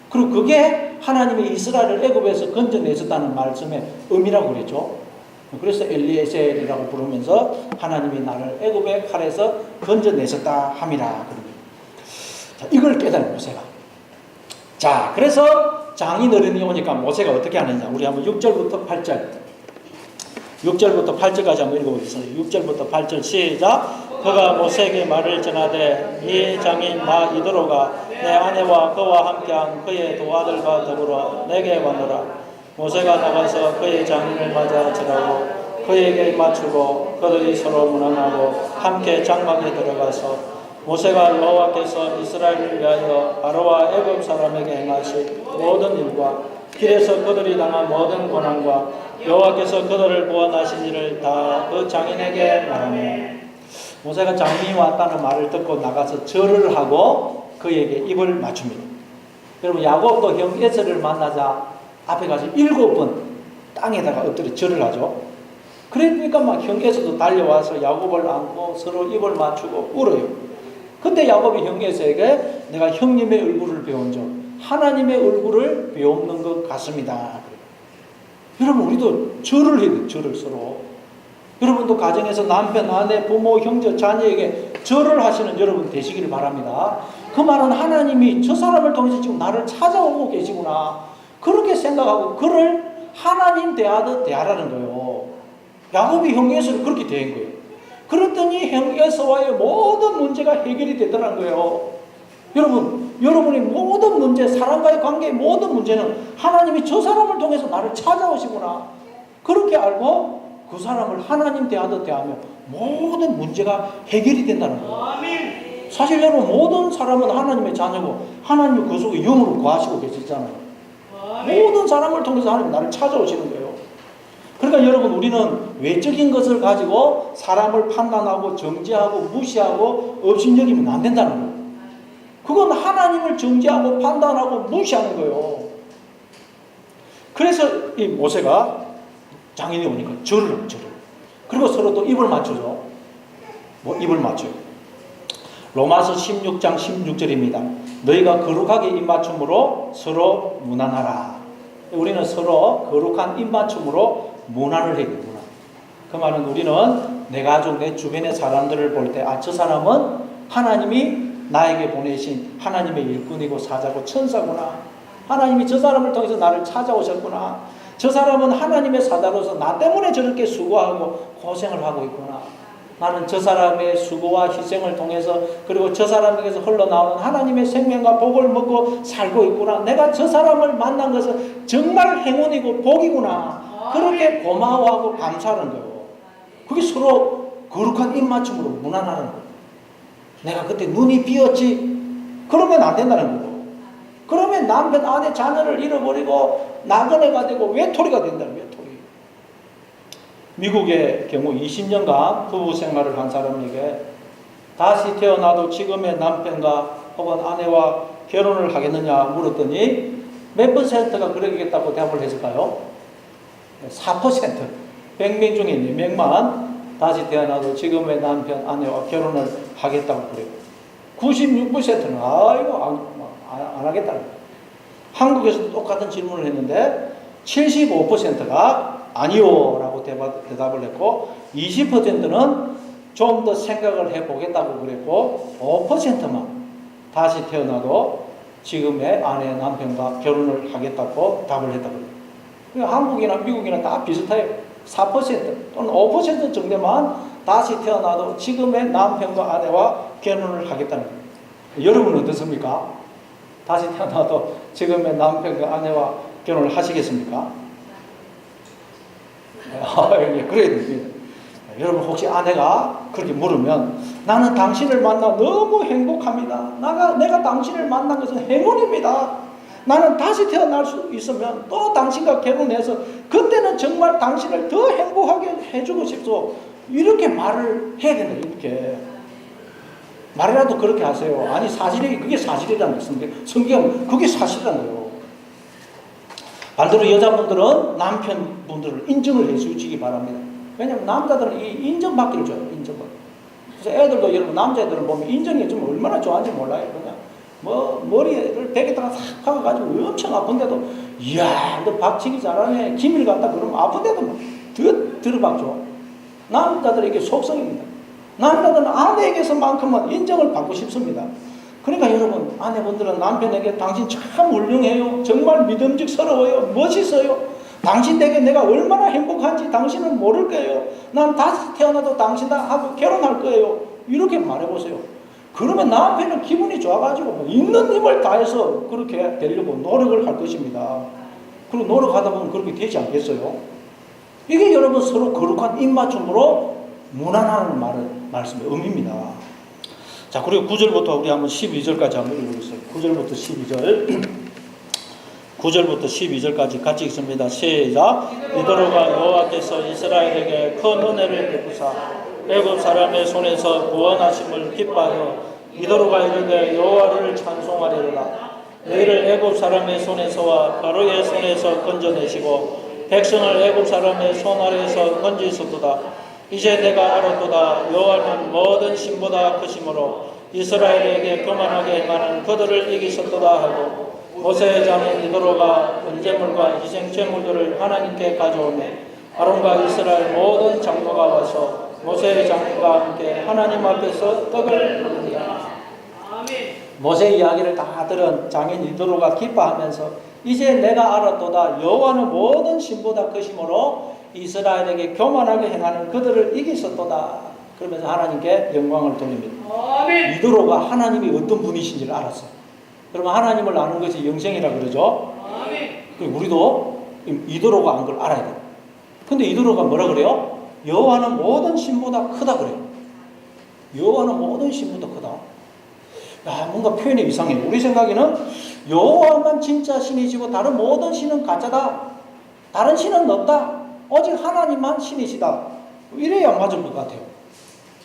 그리고 그게 하나님이 이스라엘을 애굽에서 건져내셨다는 말씀의 의미라고 그랬죠. 그래서 엘리에셀이라고 부르면서 하나님이 나를 애굽의 칼에서 건져내셨다 함이라. 자, 이걸 깨달은 모세가. 자, 그래서 장인 어른이 오니까 모세가 어떻게 하느냐. 우리 한번 6절부터 8절. 6절부터 8절까지 한번 읽어보겠습니다. 6절부터 8절 시작. 그가 모세에게 말을 전하되 네 장인 나 이도로가 내 아내와 그와 함께한 그의 두 아들과 더불어 내게 왔노라. 모세가 나가서 그의 장인을 맞아 절하고 그에게 맞추고 그들이 서로 문안하고 함께 장막에 들어가서 모세가 여호와께서 이스라엘을 위하여 바로와 애굽 사람에게 행하실 모든 일과 길에서 그들이 당한 모든 고난과 여호와께서 그들을 구원하신 일을 다 그 장인에게 말하며 모세가 장인이 왔다는 말을 듣고 나가서 절을 하고 그에게 입을 맞춥니다. 여러분, 야곱도 형 에서를 만나자 앞에 가서 7번 땅에다가 엎드려 절을 하죠. 그러니까 막 형 에서도 달려와서 야곱을 안고 서로 입을 맞추고 울어요. 그때 야곱이 형 에서에게 내가 형님의 얼굴을 배운 적 하나님의 얼굴을 배우는 것 같습니다. 여러분 우리도 절을 해야 돼요. 절을 서로. 여러분도 가정에서 남편, 아내, 부모, 형제, 자녀에게 절을 하시는 여러분 되시기를 바랍니다. 그 말은 하나님이 저 사람을 통해서 지금 나를 찾아오고 계시구나. 그렇게 생각하고 그를 하나님 대하듯 대하라는 거예요. 야곱이 형 에서를 그렇게 대한 거예요. 그랬더니 형 에서와의 모든 문제가 해결이 되더라는 거예요. 여러분의 모든 문제, 사람과의 관계의 모든 문제는 하나님이 저 사람을 통해서 나를 찾아오시구나. 그렇게 알고 그 사람을 하나님 대하듯 대하며 모든 문제가 해결이 된다는 거예요. 사실 여러분 모든 사람은 하나님의 자녀고 하나님이 그 속에 영으로 거하시고 계시잖아요. 모든 사람을 통해서 하나님이 나를 찾아오시는 거예요. 그러니까 여러분 우리는 외적인 것을 가지고 사람을 판단하고 정죄하고 무시하고 업신여기면 안 된다는 거예요. 그건 하나님을 정죄하고 판단하고 무시하는 거예요. 그래서 이 모세가 장인이 오니까 절을. 그리고 서로 또 입을 맞추죠. 입을 맞춰요. 로마서 16장 16절입니다. 너희가 거룩하게 입맞춤으로 서로 문안하라. 우리는 서로 거룩한 입맞춤으로 문안을 해야 돼요. 문안. 그 말은 우리는 내 가족, 내 주변의 사람들을 볼 때 저 사람은 하나님이 나에게 보내신 하나님의 일꾼이고 사자고 천사구나. 하나님이 저 사람을 통해서 나를 찾아오셨구나. 저 사람은 하나님의 사자로서 나 때문에 저렇게 수고하고 고생을 하고 있구나. 나는 저 사람의 수고와 희생을 통해서 그리고 저 사람에게서 흘러나오는 하나님의 생명과 복을 먹고 살고 있구나. 내가 저 사람을 만난 것은 정말 행운이고 복이구나. 그렇게 고마워하고 감사하는 거예요. 그게 서로 거룩한 입맞춤으로 문안하는 거예요. 내가 그때 눈이 비었지. 그러면 안 된다는 거고. 그러면 남편, 아내, 자녀를 잃어버리고 나그네가 되고 외톨이가 된다는 거예요. 외톨이. 미국의 경우 20년간 부부 생활을 한 사람에게 다시 태어나도 지금의 남편과 혹은 아내와 결혼을 하겠느냐 물었더니 몇 %가 그러겠다고 대답을 했을까요? 4%. 100명 중에 4명만 다시 태어나도 지금의 남편, 아내와 결혼을 하겠다고 그래요. 96%는 안 하겠다는 거예요. 한국에서도 똑같은 질문을 했는데 75%가 아니요 라고 대답을 했고 20%는 좀 더 생각을 해보겠다고 그랬고 5%만 다시 태어나도 지금의 아내, 남편과 결혼을 하겠다고 답을 했다고 그래요. 그러니까 한국이나 미국이나 다 비슷해요. 4% 또는 5% 정도만 다시 태어나도 지금의 남편과 아내와 결혼을 하겠다는 거예요. 여러분은 어떻습니까? 다시 태어나도 지금의 남편과 아내와 결혼을 하시겠습니까? 그래야 됩니다. 여러분 혹시 아내가 그렇게 물으면 나는 당신을 만나 너무 행복합니다. 내가 당신을 만난 것은 행운입니다. 나는 다시 태어날 수 있으면 또 당신과 결혼해서 그때는 정말 당신을 더 행복하게 해주고 싶소. 이렇게 말을 해야 된다. 이렇게 말이라도 그렇게 하세요. 아니 그게 사실이라는 거예요. 성경은 그게 사실이라는 거예요. 반대로 여자분들은 남편분들을 인정을 해주시기 바랍니다. 왜냐하면 남자들은 이 인정받기를 줘요. 인정받기. 그래서 애들도 여러분 남자애들을 보면 인정해주면 얼마나 좋아하는지 몰라요. 그냥 머리를 베개다가 싹 박아가지고 엄청 아픈데도 이야 너 박치기 잘하네 기밀 같다 그러면 아픈데도 막 들어박죠. 남자들에게 속성입니다. 남자들은 아내에게서만큼만 인정을 받고 싶습니다. 그러니까 여러분 아내분들은 남편에게 당신 참 훌륭해요. 정말 믿음직스러워요. 멋있어요. 당신 댁에 내가 얼마나 행복한지 당신은 모를 거예요. 난 다시 태어나도 당신하고 결혼할 거예요. 이렇게 말해보세요. 그러면 남편은 기분이 좋아가지고 있는 힘을 다해서 그렇게 되려고 노력을 할 것입니다. 그리고 노력하다 보면 그렇게 되지 않겠어요? 이게 여러분 서로 거룩한 입맞춤으로 무난하는 말씀의 의미입니다. 자, 그리고 9절부터 우리 한번 12절까지 한번 읽어보겠어요. 9절부터 12절. 9절부터 12절까지 같이 읽습니다. 시작. 이도로가 여호와께서 이스라엘에게 큰 은혜를 베푸사 애굽 사람의 손에서 구원하심을 기뻐하여 이도로가 이르되 여호와를 찬송하리로다. 너희를 애굽 사람의 손에서와 바로의 손에서 건져내시고 백성을 애굽 사람의 손 아래에서 건지셨도다. 이제 내가 알았도다. 여호와는 모든 신보다 크심으로 이스라엘에게 교만하게 행하는 그들을 이기셨도다 하고 모세의 장인 이도로가 번제물과 희생 제물들을 하나님께 가져오매 아론과 이스라엘 모든 장로가 와서 모세의 장인과 함께 하나님 앞에서 떡을 먹는다. 모세의 이야기를 다 들은 장인 이도로가 기뻐하면서 이제 내가 알았도다. 여호와는 모든 신보다 크심으로 이스라엘에게 교만하게 행하는 그들을 이기셨도다. 그러면서 하나님께 영광을 돌립니다. 이도로가 하나님이 어떤 분이신지를 알았어요. 그러면 하나님을 아는 것이 영생이라 그러죠. 우리도 이도로가 안 걸 알아야 돼요. 근데 이도로가 뭐라 그래요? 여호와는 모든 신보다 크다 그래요. 여호와는 모든 신보다 크다. 야, 뭔가 표현이 이상해요. 우리 생각에는 여호와만 진짜 신이시고 다른 모든 신은 가짜다. 다른 신은 없다. 오직 하나님만 신이시다. 이래야 맞을 것 같아요.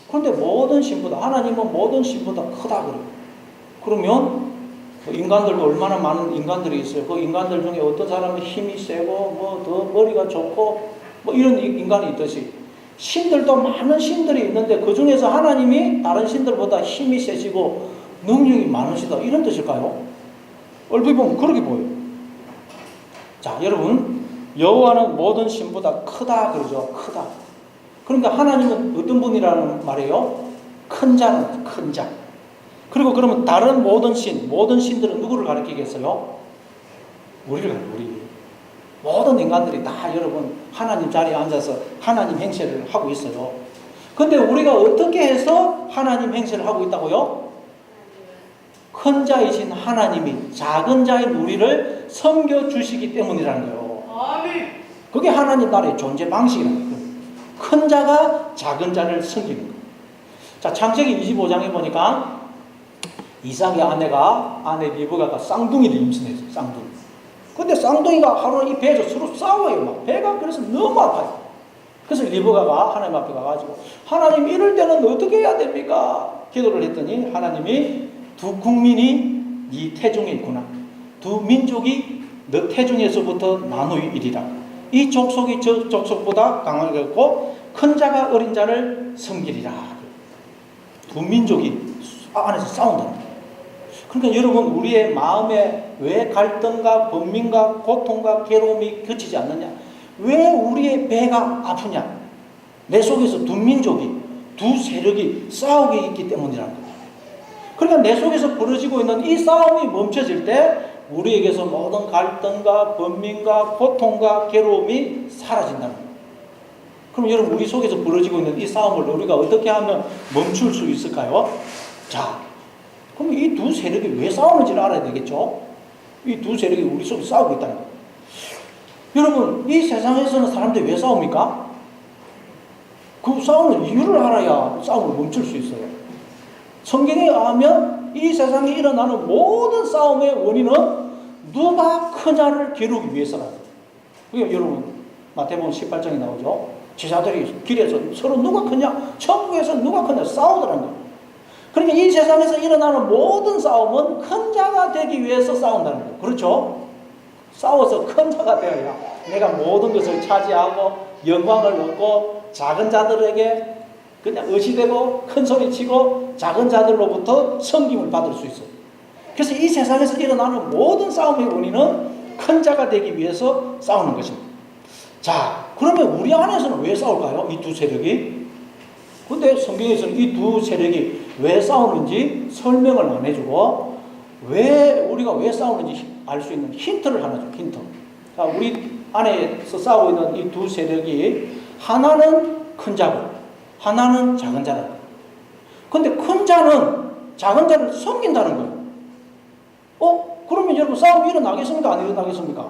그런데 모든 신보다, 하나님은 모든 신보다 크다 그래요. 그러면 인간들도 얼마나 많은 인간들이 있어요. 그 인간들 중에 어떤 사람은 힘이 세고 뭐 더 머리가 좋고 뭐 이런 인간이 있듯이 신들도 많은 신들이 있는데 그 중에서 하나님이 다른 신들보다 힘이 세시고 능력이 많으시다 이런 뜻일까요? 얼핏 보면 그렇게 보여요. 자, 여러분, 여호와는 모든 신보다 크다 그러죠. 크다. 그러니까 하나님은 어떤 분이라는 말이에요? 큰 자는 큰 자. 그리고 그러면 다른 모든 신들은 누구를 가리키겠어요? 우리를 가리켜요. 우리. 모든 인간들이 다 여러분 하나님 자리에 앉아서 하나님 행세를 하고 있어요. 근데 우리가 어떻게 해서 하나님 행세를 하고 있다고요? 큰 자이신 하나님이 작은 자인 우리를 섬겨주시기 때문이라는 거예요. 그게 하나님 나라의 존재 방식이라는 거예요. 큰 자가 작은 자를 섬기는 거예요. 자, 창세기 25장에 보니까 이삭의 아내 리브가가 쌍둥이를 임신했어요. 쌍둥이. 근데 쌍둥이가 하루 이 배에서 서로 싸워요. 막 배가 그래서 너무 아파요. 그래서 리브가가 하나님 앞에 가가지고 하나님 이럴 때는 어떻게 해야 됩니까? 기도를 했더니 하나님이 두 국민이 네 태중에 있구나. 두 민족이 너 태중에서부터 나누이리라. 이 족속이 저 족속보다 강하겠고 큰 자가 어린 자를 섬기리라. 두 민족이 안에서 싸운다는 거예요. 그러니까 여러분 우리의 마음에 왜 갈등과 번민과 고통과 괴로움이 그치지 않느냐? 왜 우리의 배가 아프냐? 내 속에서 두 민족이 두 세력이 싸우고 있기 때문이라는 거예요. 그러니까 내 속에서 벌어지고 있는 이 싸움이 멈춰질 때 우리에게서 모든 갈등과 번민과 고통과 괴로움이 사라진다는 거예요. 그럼 여러분 우리 속에서 벌어지고 있는 이 싸움을 우리가 어떻게 하면 멈출 수 있을까요? 자, 그럼 이 두 세력이 왜 싸우는지를 알아야 되겠죠? 이 두 세력이 우리 속에 싸우고 있다는 거예요. 여러분 이 세상에서는 사람들이 왜 싸웁니까? 그 싸우는 이유를 알아야 싸움을 멈출 수 있어요. 성경에 의하면 이 세상에 일어나는 모든 싸움의 원인은 누가 크냐를 겨루기 위해서라는 거예요. 그러니까 여러분 마태복음 18장에 나오죠. 제자들이 길에서 서로 누가 크냐, 천국에서 누가 크냐 싸우더라는 거예요. 그러니까 이 세상에서 일어나는 모든 싸움은 큰 자가 되기 위해서 싸운다는 거예요. 그렇죠? 싸워서 큰 자가 되어야 내가 모든 것을 차지하고 영광을 얻고 작은 자들에게 그냥 의시되고 큰 소리 치고 작은 자들로부터 섬김을 받을 수 있어요. 그래서 이 세상에서 일어나는 모든 싸움의 원인은 큰 자가 되기 위해서 싸우는 것입니다. 자, 그러면 우리 안에서는 왜 싸울까요? 이 두 세력이? 근데 성경에서는 이 두 세력이 왜 싸우는지 설명을 안 해주고 우리가 왜 싸우는지 알 수 있는 힌트를 하나 줘. 힌트. 자, 우리 안에서 싸우고 있는 이 두 세력이 하나는 큰 자고 하나는 작은 자라는 거예요. 근데 큰 자는 작은 자를 섬긴다는 거예요. 그러면 여러분 싸움이 일어나겠습니까? 안 일어나겠습니까?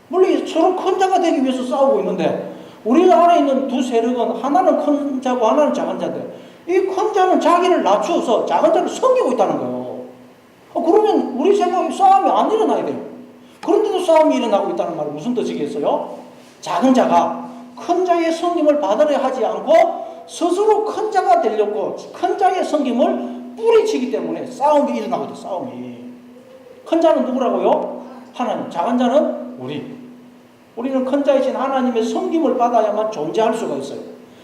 물론 서로 큰 자가 되기 위해서 싸우고 있는데 우리 안에 있는 두 세력은 하나는 큰 자고 하나는 작은 자인데 이 큰 자는 자기를 낮추어서 작은 자를 섬기고 있다는 거예요. 그러면 우리 생각에 싸움이 안 일어나야 돼요. 그런데도 싸움이 일어나고 있다는 말은 무슨 뜻이겠어요? 작은 자가 큰 자의 섬김을 받으려 하지 않고 스스로 큰 자가 되려고 큰 자의 섬김을 뿌리치기 때문에 싸움이 일어나고 있어요. 싸움이. 큰 자는 누구라고요? 하나님. 작은 자는 우리는 큰 자이신 하나님의 섬김을 받아야만 존재할 수가 있어요.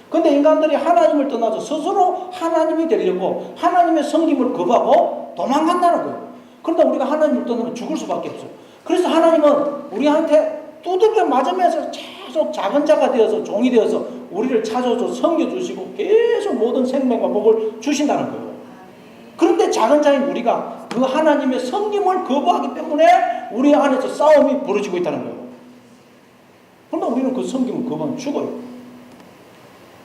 근데 인간들이 하나님을 떠나서 스스로 하나님이 되려고 하나님의 섬김을 거부하고 도망간다는 거예요. 그러다 우리가 하나님을 떠나면 죽을 수밖에 없어요. 그래서 하나님은 우리한테 두들겨 맞으면서 계속 작은 자가 되어서 종이 되어서 우리를 찾아서 섬겨주시고 계속 모든 생명과 복을 주신다는 거예요. 그런데 작은 자인 우리가 그 하나님의 섬김을 거부하기 때문에 우리 안에서 싸움이 벌어지고 있다는 거예요. 그러나 우리는 그 섬김을 거부하면 죽어요.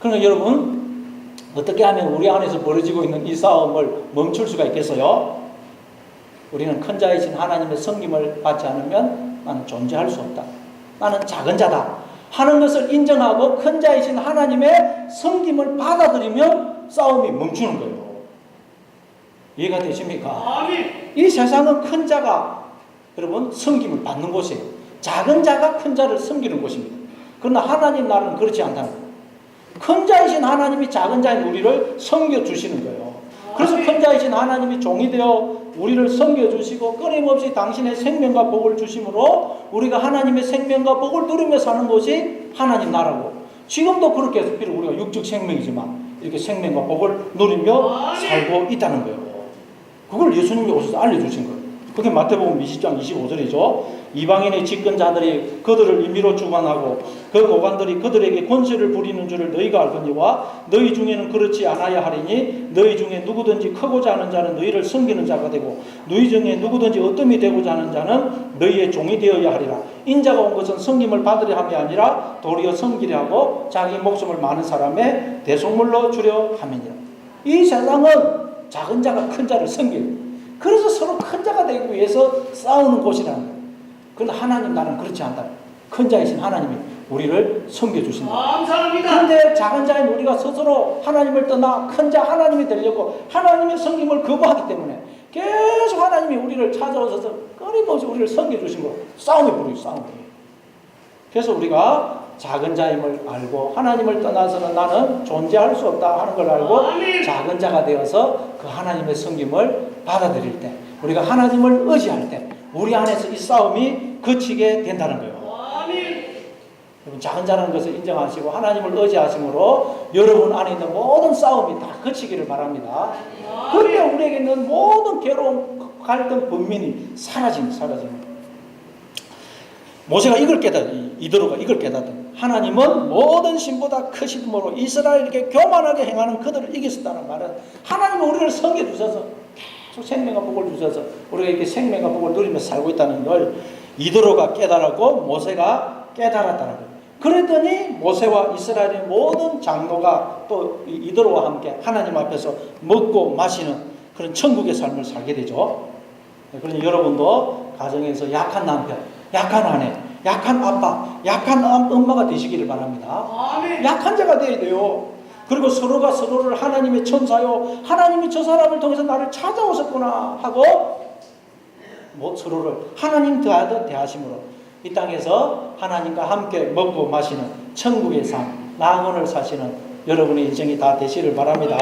그러니까 여러분, 어떻게 하면 우리 안에서 벌어지고 있는 이 싸움을 멈출 수가 있겠어요? 우리는 큰 자이신 하나님의 섬김을 받지 않으면 나는 존재할 수 없다. 나는 작은 자다 하는 것을 인정하고 큰 자이신 하나님의 섬김을 받아들이면 싸움이 멈추는 거예요. 이해가 되십니까? 이 세상은 큰 자가 여러분 섬김을 받는 곳이에요. 작은 자가 큰 자를 섬기는 곳입니다. 그러나 하나님 나라는 그렇지 않다는 거예요. 큰 자이신 하나님이 작은 자인 우리를 섬겨주시는 거예요. 그래서 큰 자이신 하나님이 종이 되어 우리를 섬겨주시고 끊임없이 당신의 생명과 복을 주심으로 우리가 하나님의 생명과 복을 누리며 사는 것이 하나님 나라고, 지금도 그렇게 해서 비록 우리가 육적 생명이지만 이렇게 생명과 복을 누리며 살고 있다는 거예요. 그걸 예수님이 오셔서 알려주신 거예요. 그게 마태복음 20장 25절이죠. 이방인의 집권자들이 그들을 임의로 주관하고 그 고관들이 그들에게 권세를 부리는 줄을 너희가 알거니와 너희 중에는 그렇지 않아야 하리니 너희 중에 누구든지 크고자 하는 자는 너희를 섬기는 자가 되고 너희 중에 누구든지 어뜸이 되고자 하는 자는 너희의 종이 되어야 하리라. 인자가 온 것은 섬김을 받으려 함이 아니라 도리어 섬기려 하고 자기 목숨을 많은 사람의 대속물로 주려 함이니라. 이 세상은 작은 자가 큰 자를 섬겨요. 그래서 서로 큰 자가 되기 위해서 싸우는 곳이라는 거예요. 그런데 하나님 나는 그렇지 않다. 큰 자이신 하나님이 우리를 섬겨주신다. 감사합니다. 그런데 작은 자인 우리가 스스로 하나님을 떠나 큰 자 하나님이 되려고 하나님의 섬김을 거부하기 때문에 계속 하나님이 우리를 찾아오셔서 끊임없이 우리를 섬겨주신 거예요. 싸움이 부르요, 싸움이. 그래서 우리가 작은 자임을 알고 하나님을 떠나서는 나는 존재할 수 없다 하는 걸 알고 작은 자가 되어서 그 하나님의 섬김을 받아들일 때, 우리가 하나님을 의지할 때 우리 안에서 이 싸움이 그치게 된다는 거예요. 여러분, 작은 자라는 것을 인정하시고 하나님을 의지하심으로 여러분 안에 있는 모든 싸움이 다 그치기를 바랍니다. 그때 우리에게 있는 모든 괴로움, 갈등, 번민이 사라집니다. 모세가 이걸 이더로가 이걸 깨닫던 하나님은 모든 신보다 크심으로 이스라엘에게 교만하게 행하는 그들을 이기셨다는 말은 하나님은 우리를 섬겨주셔서 계속 생명과 복을 주셔서 우리가 이렇게 생명과 복을 누리며 살고 있다는 걸 이더로가 깨달았고 모세가 깨달았다는 거예요. 그랬더니 모세와 이스라엘의 모든 장로가 또 이더로와 함께 하나님 앞에서 먹고 마시는 그런 천국의 삶을 살게 되죠. 그러니 여러분도 가정에서 약한 남편, 약한 아내, 약한 아빠, 약한 엄마가 되시기를 바랍니다. 약한 자가 되어야 돼요. 그리고 서로가 서로를 하나님의 천사요, 하나님이 저 사람을 통해서 나를 찾아오셨구나 하고 서로를 하나님 대하심으로 이 땅에서 하나님과 함께 먹고 마시는 천국의 삶, 낙원을 사시는 여러분의 인생이 다 되시를 바랍니다.